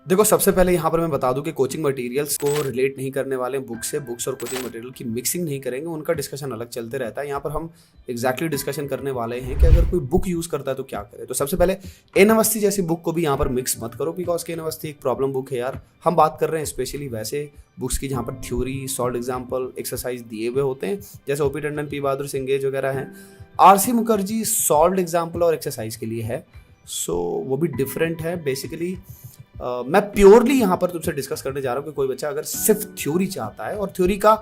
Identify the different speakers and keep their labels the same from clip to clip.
Speaker 1: देखो, सबसे पहले यहाँ पर मैं बता दूं कि कोचिंग मटेरियल्स को रिलेट नहीं करने वाले हैं बुक से। बुक्स और कोचिंग मटेरियल की मिक्सिंग नहीं करेंगे, उनका डिस्कशन अलग चलते रहता है। यहाँ पर हम एग्जैक्टली डिस्कशन करने वाले हैं कि अगर कोई बुक यूज़ करता है तो क्या करे। तो सबसे पहले एन अवस्थी जैसी बुक को भी यहाँ पर मिक्स मत करो, बिकॉज के एन अवस्थी एक प्रॉब्लम बुक है यार। हम बात कर रहे हैं स्पेशली वैसे बुक्स की जहाँ पर थ्योरी, सॉल्व एग्जाम्पल, एक्सरसाइज दिए हुए होते हैं, जैसे ओपी टंडन, पी बहादुर, सिंगेज वगैरह हैं। आरसी मुखर्जी सॉल्व एग्जाम्पल और एक्सरसाइज के लिए है, सो वो भी डिफरेंट है बेसिकली। मैं प्योरली यहाँ पर तुमसे डिस्कस करने जा रहा हूँ कि कोई बच्चा अगर सिर्फ थ्योरी चाहता है, और थ्योरी का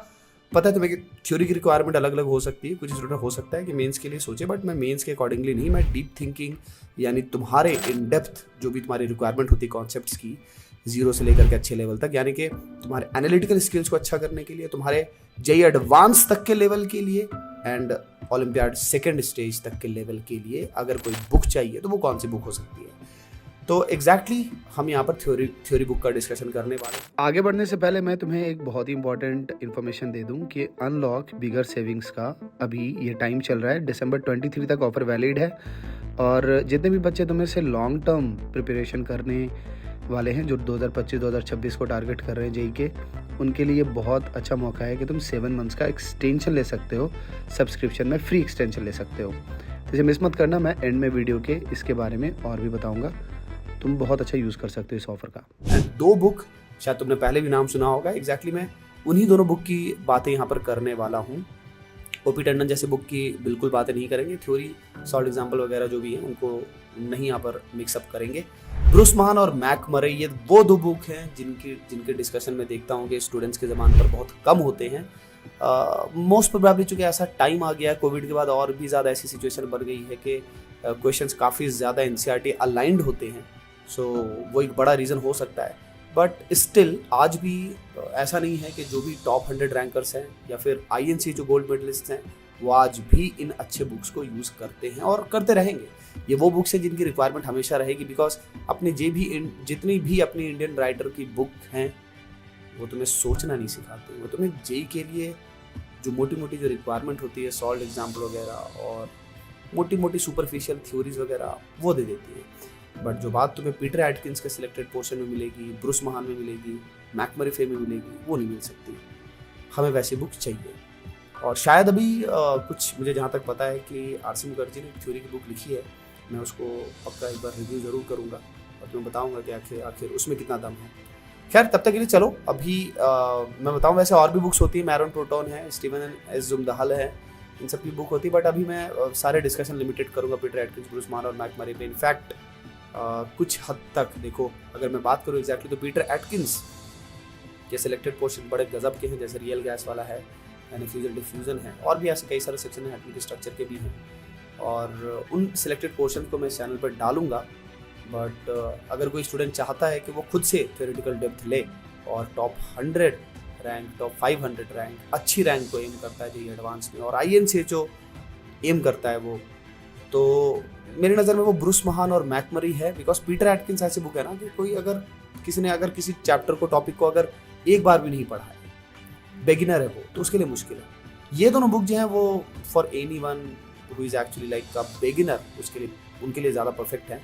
Speaker 1: पता है तुम्हें कि थ्योरी की रिक्वायरमेंट अलग अलग हो सकती है। कुछ स्टूडेंट हो सकता है कि मेंस के लिए सोचे, बट मैं मेंस के अकॉर्डिंगली नहीं, मैं डीप थिंकिंग यानी तुम्हारे इन डेप्थ जो भी तुम्हारी रिक्वायरमेंट होती है कॉन्सेप्ट्स की, जीरो से लेकर के अच्छे लेवल तक, यानी कि तुम्हारे एनालिटिकल स्किल्स को अच्छा करने के लिए, तुम्हारे जेई एडवांस तक के लेवल के लिए एंड ओलंपियाड सेकेंड स्टेज तक के लेवल के लिए अगर कोई बुक चाहिए तो वो कौन सी बुक हो सकती है। तो एग्जैक्टली हम यहाँ पर थ्योरी बुक का डिस्कशन करने वाले हैं।
Speaker 2: आगे बढ़ने से पहले मैं तुम्हें एक बहुत ही इंपॉर्टेंट इन्फॉर्मेशन दे दूं कि अनलॉक बिगर सेविंग्स का अभी ये टाइम चल रहा है। दिसंबर 23 तक ऑफर वैलिड है, और जितने भी बच्चे तुम्हें से लॉन्ग टर्म प्रिपरेशन करने वाले हैं, जो 2025-2026 को टारगेट कर रहे हैं जेई के, उनके लिए बहुत अच्छा मौका है कि तुम 7 मंथ्स का एक्सटेंशन ले सकते हो, सब्सक्रिप्शन में फ्री एक्सटेंशन ले सकते हो। तो इसे मिस मत करना, मैं एंड में वीडियो के इसके बारे में और भी बताऊँगा। तुम बहुत अच्छा यूज़ कर सकते हो इस ऑफर का।
Speaker 1: दो बुक शायद तुमने पहले भी नाम सुना होगा, एग्जैक्टली मैं उन्हीं दोनों बुक की बातें यहाँ पर करने वाला हूँ। ओपी टंडन जैसे बुक की बिल्कुल बातें नहीं करेंगे, थ्योरी, सॉल्व एग्जाम्पल वगैरह जो भी हैं उनको नहीं यहाँ पर मिक्सअप करेंगे। ब्रूस महान और मैक मरे, ये वो दो बुक हैं जिनके डिस्कशन में देखता हूँ कि स्टूडेंट्स के ज़बान पर बहुत कम होते हैं। मोस्ट प्रोबेबली चूँकि ऐसा टाइम आ गया है कोविड के बाद, और भी ज़्यादा ऐसी सिचुएशन बन गई है कि क्वेश्चंस काफ़ी ज़्यादा एनसीईआरटी अलाइंड होते हैं, सो वो एक बड़ा रीज़न हो सकता है। बट स्टिल आज भी ऐसा नहीं है कि जो भी टॉप 100 रैंकर्स हैं या फिर आईएनसी जो गोल्ड मेडलिस्ट हैं, वो आज भी इन अच्छे बुक्स को यूज़ करते हैं और करते रहेंगे। ये वो बुक्स हैं जिनकी रिक्वायरमेंट हमेशा रहेगी, बिकॉज अपने जितनी भी अपनी इंडियन राइटर की बुक हैं वो तुम्हें सोचना नहीं सिखाते, वो तुम्हें जेई के लिए जो मोटी मोटी जो रिक्वायरमेंट होती है, सॉल्व एग्जाम्पल वगैरह और मोटी मोटी सुपरफिशियल थ्योरीज वगैरह वो दे देती है। बट जो बात तुम्हें पीटर एटकिंस के सिलेक्टेड पोर्शन में मिलेगी, ब्रूस महान में मिलेगी, मैकमरी फे में मिलेगी, वो नहीं मिल सकती। हमें वैसी बुक चाहिए। और शायद अभी कुछ मुझे जहाँ तक पता है कि आरसी मुखर्जी ने एक थ्योरी की बुक लिखी है, मैं उसको पक्का एक बार रिव्यू ज़रूर करूँगा और तुम्हें बताऊँगा कि आखिर उसमें कितना दम है। खैर, तब तक के लिए चलो अभी मैं बताऊँ, वैसे और भी बुक्स होती है, मैरन प्रोटोन है, स्टीवन एस जुमदहल है, इन सब की बुक होती है। बट अभी मैं सारे डिस्कशन लिमिटेड करूँगा पीटर एटकिंस, ब्रूस महान और मैकमरी पे। इनफैक्ट कुछ हद तक देखो, अगर मैं बात करूँ एग्जैक्टली, तो पीटर एटकिंस के सिलेक्टेड पोर्शन बड़े गजब के हैं, जैसे रियल गैस वाला है, यानी फ्यूजन डिफ्यूजन है, और भी ऐसे कई सारे सेक्शन हैं एटॉमिक स्ट्रक्चर के भी हैं, और उन सिलेक्टेड पोर्शन को मैं चैनल पर डालूंगा। बट अगर कोई स्टूडेंट चाहता है कि वो खुद से थ्योरेटिकल डेप्थ ले और टॉप 100 रैंक, टॉप 500 रैंक, अच्छी रैंक को एम करता है जेईई एडवांस में, और आईएनसी जो एम करता है वो, तो मेरी नज़र में वो ब्रूस महान और मैकमरी है। बिकॉज पीटर एटकिंस ऐसी बुक है ना कि कोई अगर किसी चैप्टर को, टॉपिक को अगर एक बार भी नहीं पढ़ा है, बेगिनर है वो, तो उसके लिए मुश्किल है। ये दोनों बुक जो हैं वो for anyone who is actually like a beginner, उनके लिए ज़्यादा परफेक्ट है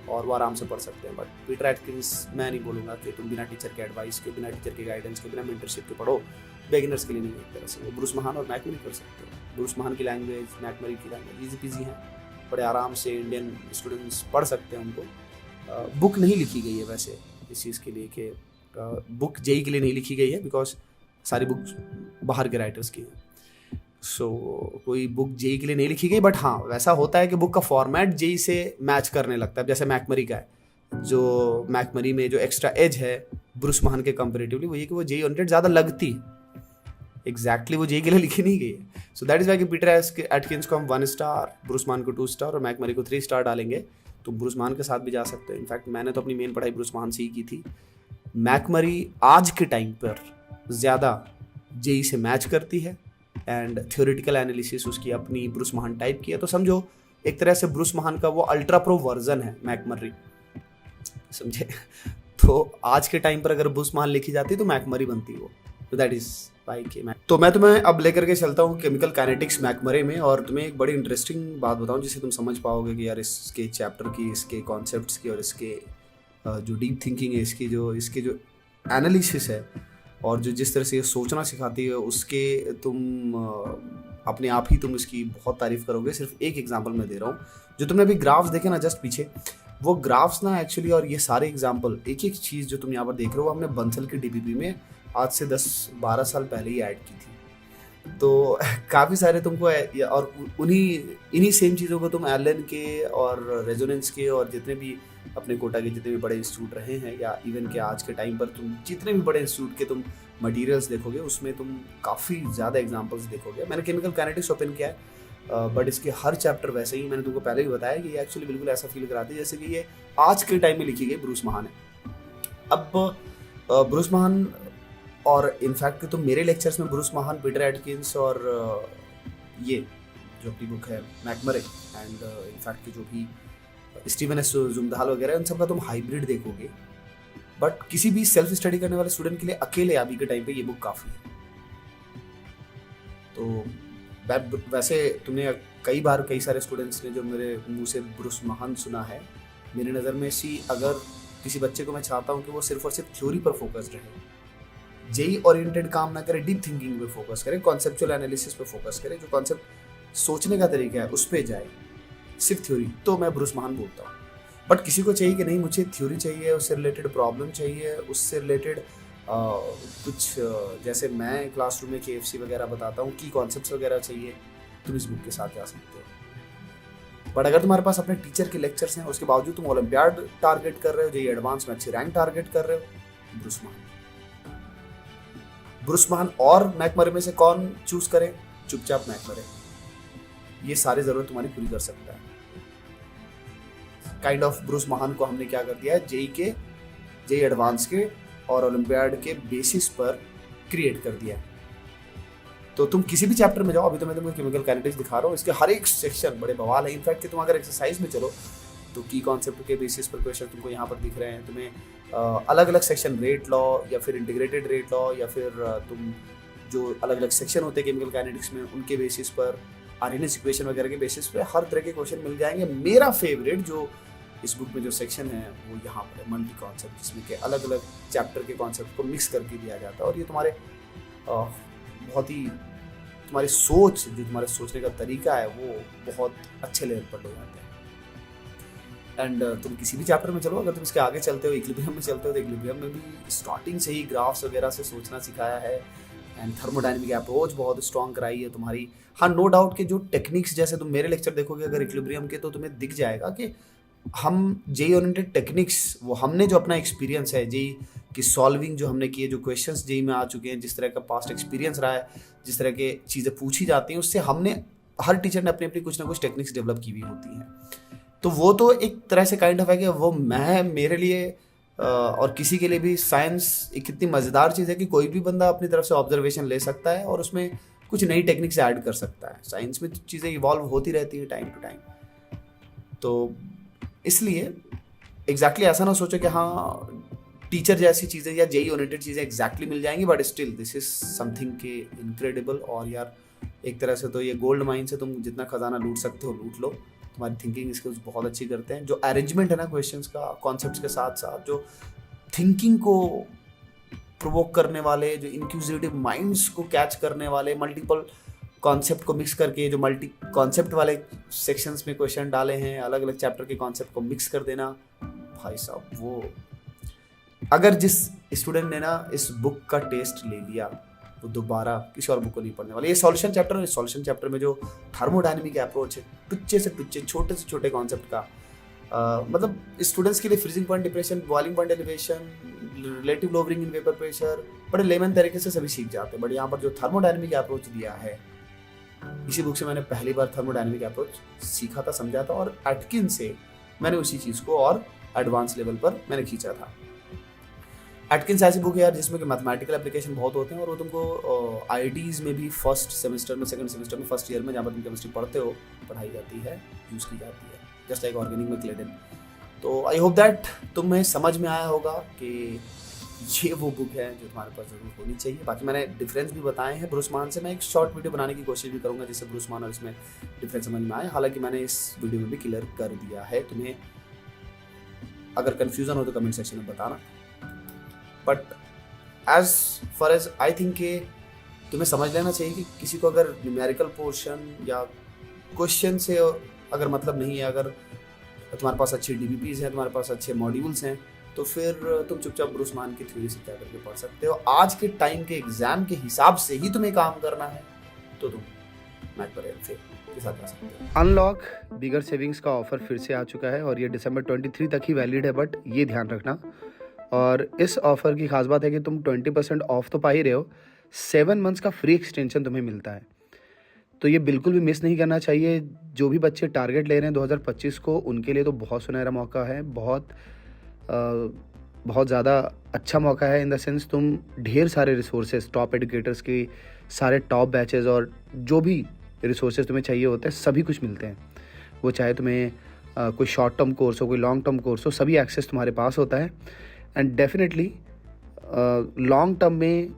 Speaker 1: और वो आराम से पढ़ सकते हैं। बट पीटर एटकिंस मैं नहीं बोलूँगा कि तुम बिना टीचर के एडवाइस के, बिना टीचर के गाइडेंस के, बिना मेंटरशिप के पढ़ो। बेगिनर्स के लिए नहीं है एक तरह से। वो ब्रूस महान और मैकमरी कर सकते हो। ब्रूस महान की लैंग्वेज, मैकमरी की लैंग्वेज ईजी पीजी है, बड़े आराम से इंडियन स्टूडेंट्स पढ़ सकते हैं उनको। बुक नहीं लिखी गई है वैसे इस चीज़ के लिए कि बुक जेईई के लिए नहीं लिखी गई है, बिकॉज सारी बुक्स बाहर के राइटर्स की हैं। सो कोई बुक जेईई के लिए नहीं लिखी गई। बट हाँ, वैसा होता है कि बुक का फॉर्मेट जेईई से मैच करने लगता है। जैसे मैकमरी का है, जो मैकमरी में जो एक्स्ट्रा एज है ब्रूस महान के कंपेरेटिवली, वो ये कि वो जेईई ओरिएंटेड ज़्यादा लगती है। एग्जैक्टली वो जेईई के लिए लिखी नहीं गई है। सो दैट इज़ वाई कि पीटर एटकिंस को हम 1 स्टार, ब्रूस महान को 2 स्टार और मैकमरी को 3 स्टार डालेंगे। तो ब्रूस महान के साथ भी जा सकते हैं। इनफैक्ट मैंने तो अपनी मेन पढ़ाई ब्रूस महान से ही की थी। मैकमरी आज के टाइम पर ज़्यादा जेईई से मैच करती है एंड थ्योरेटिकल एनालिसिस उसकी अपनी ब्रूस महान टाइप की है। तो समझो एक तरह से ब्रूस महान का वो अल्ट्रा प्रो वर्जन है मैकमरी, समझे। तो आज के टाइम पर अगर ब्रूस महान लिखी जाती तो मैकमरी बनती वो। तो दैट इज वाई के तो मैं तुम्हें अब लेकर के चलता हूँ केमिकल काइनेटिक्स मैकमरे में, और तुम्हें एक बड़ी इंटरेस्टिंग बात बताऊँ जिससे तुम समझ पाओगे कि यार इसके चैप्टर की, इसके कॉन्सेप्ट्स की और इसके जो डीप थिंकिंग है इसके जो एनालिसिस है और जो जिस तरह से ये सोचना सिखाती है उसके तुम अपने आप ही तुम इसकी बहुत तारीफ करोगे। सिर्फ एक एग्जांपल मैं दे रहा हूँ, जो तुमने अभी ग्राफ्स देखे ना जस्ट पीछे, वो ग्राफ्स ना एक्चुअली और ये सारे एग्जांपल एक एक चीज़ जो तुम यहाँ पर देख रहे हो हमने बंसल की डीपीपी में आज से 10-12 साल पहले ही ऐड की थी। तो काफ़ी सारे तुमको और इन्हीं सेम चीज़ों को तुम एलन के और रेजोनेंस के और जितने भी अपने कोटा के जितने भी बड़े इंस्टीट्यूट रहे हैं या इवन के आज के टाइम पर तुम जितने भी बड़े इंस्टीट्यूट के तुम मटेरियल्स देखोगे उसमें तुम काफ़ी ज़्यादा एग्जांपल्स देखोगे। मैंने केमिकल काइनेटिक्स ओपन किया है बट इसके हर चैप्टर वैसे ही मैंने तुमको पहले भी बताया कि ये एक्चुअली बिल्कुल ऐसा फील कराती है जैसे कि ये आज के टाइम में लिखी गई ब्रूस महान है। अब ब्रूस महान और इनफैक्ट तुम मेरे लेक्चर्स में ब्रूस महान, पीटर एटकिंस और ये जो अपनी बुक है मैकमरे एंड इनफैक्ट जो भी स्टीवन एस जुमदाल वगैरह उन सब का तुम हाइब्रिड देखोगे। बट किसी भी सेल्फ स्टडी करने वाले स्टूडेंट के लिए अकेले अभी के टाइम पे ये बुक काफ़ी है। तो वैसे तुमने कई बार कई सारे स्टूडेंट्स ने जो मेरे मुंह से ब्रूस महान सुना है, मेरी नज़र में अगर किसी बच्चे को मैं चाहता हूँ कि वो सिर्फ और सिर्फ थ्योरी पर फोकस्ड रहे, जेई ओरिएंटेड काम ना करे, डीप थिंकिंग पे फोकस करे, कॉन्सेप्चुअल एनालिसिस पे फोकस करे, जो कॉन्सेप्ट सोचने का तरीका है उस पर जाए, सिर्फ थ्योरी, तो मैं ब्रूस महान बोलता हूँ। बट किसी को चाहिए कि नहीं मुझे थ्योरी चाहिए, उससे रिलेटेड प्रॉब्लम चाहिए, उससे रिलेटेड कुछ जैसे मैं क्लासरूम में KFC वगैरह बताता हूँ, की कॉन्सेप्ट्स वगैरह चाहिए, तुम इस बुक के साथ जा सकते हो। बट अगर तुम्हारे पास अपने टीचर के लेक्चर्स हैं उसके बावजूद तुम ओलंपियाड टारगेट कर रहे हो, जेईई एडवांस में अच्छी रैंक टारगेट कर रहे हो, ब्रूस महान और मैकमरे में से कौन चूज करे? चुपचाप मैकमरे, ये सारी जरूरत तुम्हारी पूरी कर सकता है। काइंड ऑफ ब्रूस महान को हमने क्या कर दिया है, जेईई एडवांस के और ओलंपियाड के बेसिस पर क्रिएट कर दिया है। तो तुम किसी भी चैप्टर में जाओ, अभी तो मैं तुमको केमिकल काइनेटिक्स दिखा रहा हूँ, इसके हर एक सेक्शन बड़े बवाल है। इनफैक्ट कि तुम अगर एक्सरसाइज में चलो तो की कॉन्सेप्ट के बेसिस पर क्वेश्चन तुमको यहाँ पर दिख रहे हैं। तुम्हें अलग अलग सेक्शन, रेट लॉ या फिर इंटीग्रेटेड रेट लॉ या फिर तुम जो अलग अलग सेक्शन होते हैं केमिकल काइनेटिक्स में उनके बेसिस पर, आरएनएस इक्वेशन वगैरह के बेसिस पे हर तरह के क्वेश्चन मिल जाएंगे। मेरा फेवरेट जो इस बुक में जो सेक्शन है वो यहाँ पर है, मल्टी कॉन्सेप्ट, जिसमें के अलग अलग चैप्टर के कॉन्सेप्ट को मिक्स करके दिया जाता है। और ये तुम्हारे बहुत ही तुम्हारी सोच, जो तुम्हारे सोचने का तरीका है वो बहुत अच्छे लेवल पर ले जाते हैं। एंड तुम किसी भी चैप्टर में चलो, अगर तुम इसके आगे चलते हो, इक्विलिब्रियम में चलते हो, तो इक्विलिब्रियम में भी स्टार्टिंग से ही ग्राफ्स वगैरह से सोचना सिखाया है। एंड थर्मोडायनेमिक अप्रोच बहुत स्ट्रॉन्ग कराई है तुम्हारी। हाँ, नो डाउट कि जो टेक्निक्स, जैसे तुम मेरे लेक्चर देखोगे अगर इक्विलिब्रियम के, तो तुम्हें दिख जाएगा कि हम जेईई ओरिएंटेड टेक्निक्स, वो हमने जो अपना एक्सपीरियंस है जेईई की सॉल्विंग जो हमने की है, जो क्वेश्चंस जेईई में आ चुके हैं, जिस तरह का पास्ट एक्सपीरियंस रहा है, जिस तरह के चीज़ें पूछी जाती हैं, उससे हमने हर टीचर ने अपनी अपनी कुछ ना कुछ टेक्निक्स डेवलप की हुई होती हैं। तो वो तो एक तरह से काइंड ऑफ है कि वो मेरे लिए और किसी के लिए भी साइंस एक कितनी मज़ेदार चीज़ है कि कोई भी बंदा अपनी तरफ से ऑब्जर्वेशन ले सकता है और उसमें कुछ नई टेक्निक्स ऐड कर सकता है। साइंस में चीज़ें इवॉल्व होती रहती हैं टाइम टू टाइम। तो इसलिए एग्जैक्टली ऐसा ना सोचो कि हाँ टीचर जैसी चीज़ें या जेईई ओरिएंटेड चीज़ें एग्जैक्टली मिल जाएंगी, but still this is something के इनक्रेडिबल। और यार एक तरह से तो ये गोल्ड माइन से तुम जितना खजाना लूट सकते हो लूट लो। तुम्हारी थिंकिंग स्किल्स बहुत अच्छी करते हैं। जो अरेंजमेंट है ना क्वेश्चंस का, कॉन्सेप्ट्स के साथ साथ जो थिंकिंग को प्रोवोक करने वाले, जो इंक्यूजिटिव माइंड्स को कैच करने वाले, मल्टीपल कॉन्सेप्ट को मिक्स करके जो मल्टी कॉन्सेप्ट वाले सेक्शंस में क्वेश्चन डाले हैं, अलग अलग चैप्टर के कॉन्सेप्ट को मिक्स कर देना, भाई साहब वो अगर जिस स्टूडेंट ने ना इस बुक का टेस्ट ले लिया वो दोबारा किसी और बुक को नहीं पढ़ने वाला। ये सॉल्यूशन चैप्टर है, सॉल्यूशन चैप्टर में जो थर्मोडायनेमिक अप्रोच है, टुच्चे से टुच्चे, छोटे से छोटे कॉन्सेप्ट का मतलब स्टूडेंट्स के लिए freezing point depression, boiling point elevation, relative lowering in vapour pressure बड़े लेमन तरीके से सभी सीख जाते हैं। बट यहाँ पर जो थर्मोडायनेमिक अप्रोच दिया है, इसी बुक से मैंने पहली बार थर्मोडायनेमिक अप्रोच सीखा था, समझा था, और एटकिन से मैंने उसी चीज़ को और एडवांस लेवल पर मैंने खींचा था। एटकिन्स ऐसी बुक है यार जिसमें कि मैथमेटिकल एप्लीकेशन बहुत होते हैं और वो तुमको आईआईटीज़ में भी फर्स्ट सेमेस्टर में, सेकंड सेमेस्टर में, फर्स्ट ईयर में जहाँ पर तुम केमिस्ट्री पढ़ते हो पढ़ाई जाती है, यूज़ की जाती है, जस्ट लाइक ऑर्गेनिक में क्लेडन। तो आई होप दैट तुम्हें समझ में आया होगा कि ये वो बुक है जो तुम्हारे पास जरूर होनी चाहिए। बाकी मैंने डिफरेंस भी बताए हैं ब्रूस महान से। मैं एक शॉर्ट वीडियो बनाने की कोशिश भी करूँगा जिससे ब्रूस महान और इसमें डिफरेंस समझ में आए। हालांकि मैंने इस वीडियो में भी क्लियर कर दिया है तुम्हें। अगर कन्फ्यूज़न हो तो कमेंट सेक्शन में बताना। But as far as I think कि तुम्हें समझ लेना चाहिए कि किसी को अगर न्यूमेरिकल पोर्शन या क्वेश्चन से अगर मतलब नहीं है, अगर तुम्हारे पास अच्छे DBPs हैं, तुम्हारे पास अच्छे मॉड्यूल्स हैं, तो फिर तुम चुपचाप ब्रूस मान की थ्योरी से क्या करके पढ़ सकते हो। आज के टाइम के एग्जाम के हिसाब से ही तुम्हें काम करना है तो तुम मैथ पर के साथ जा सकते हो।
Speaker 2: अनलॉक बिगर सेविंग्स का ऑफर फिर से आ चुका है और ये दिसंबर 23 तक ही वैलिड है, बट ये ध्यान रखना। और इस ऑफर की खास बात है कि तुम 20% ऑफ तो पा ही रहे हो, 7 मंथ्स का फ्री एक्सटेंशन तुम्हें मिलता है। तो ये बिल्कुल भी मिस नहीं करना चाहिए। जो भी बच्चे टारगेट ले रहे हैं 2025 को, उनके लिए तो बहुत सुनहरा मौका है, बहुत ज़्यादा अच्छा मौका है। इन द सेंस तुम ढेर सारे रिसोर्सेज, टॉप एडुकेटर्स की सारे टॉप बैचेस और जो भी रिसोर्सेज तुम्हें चाहिए होते हैं सभी कुछ मिलते हैं। वो चाहे तुम्हें कोई शॉर्ट टर्म कोर्स हो, कोई लॉन्ग टर्म कोर्स हो, सभी एक्सेस तुम्हारे पास होता है। एंड डेफिनेटली लॉन्ग टर्म में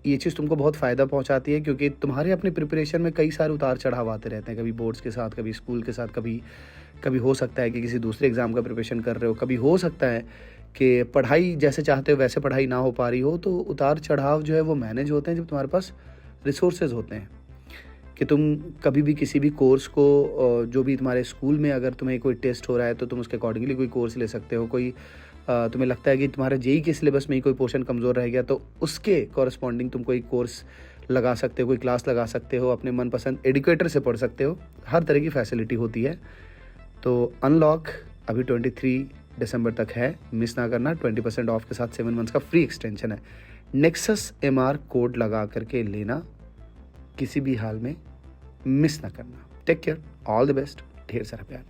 Speaker 2: ये चीज़ तुमको बहुत फ़ायदा पहुंचाती है, क्योंकि तुम्हारे अपने प्रिपरेशन में कई सारे उतार चढ़ाव आते रहते हैं, कभी बोर्ड्स के साथ, कभी स्कूल के साथ, कभी हो सकता है कि किसी दूसरे एग्ज़ाम का प्रिपरेशन कर रहे हो, कभी हो सकता है कि पढ़ाई जैसे चाहते हो वैसे पढ़ाई ना हो पा रही हो। तो उतार चढ़ाव जो है वो मैनेज होते हैं जब तुम्हारे पास रिसोर्सेज होते हैं, कि तुम कभी भी किसी भी कोर्स को, जो भी तुम्हारे स्कूल में अगर तुम्हें कोई टेस्ट हो रहा है तो तुम उसके अकॉर्डिंगली कोई कोर्स ले सकते हो। कोई तुम्हें लगता है कि तुम्हारे जेईई के सिलेबस में ही कोई पोर्शन कमज़ोर रह गया तो उसके कॉरस्पॉन्डिंग तुम कोई कोर्स लगा सकते हो, कोई क्लास लगा सकते हो, अपने मनपसंद एडुकेटर से पढ़ सकते हो। हर तरह की फैसिलिटी होती है। तो अनलॉक अभी 23 दिसंबर तक है, मिस ना करना। 20% ऑफ के साथ 7 मंथ्स का फ्री एक्सटेंशन है। नेक्सस MR कोड लगा करके लेना, किसी भी हाल में मिस ना करना। Take care, all the best, ढेर सारा प्यार।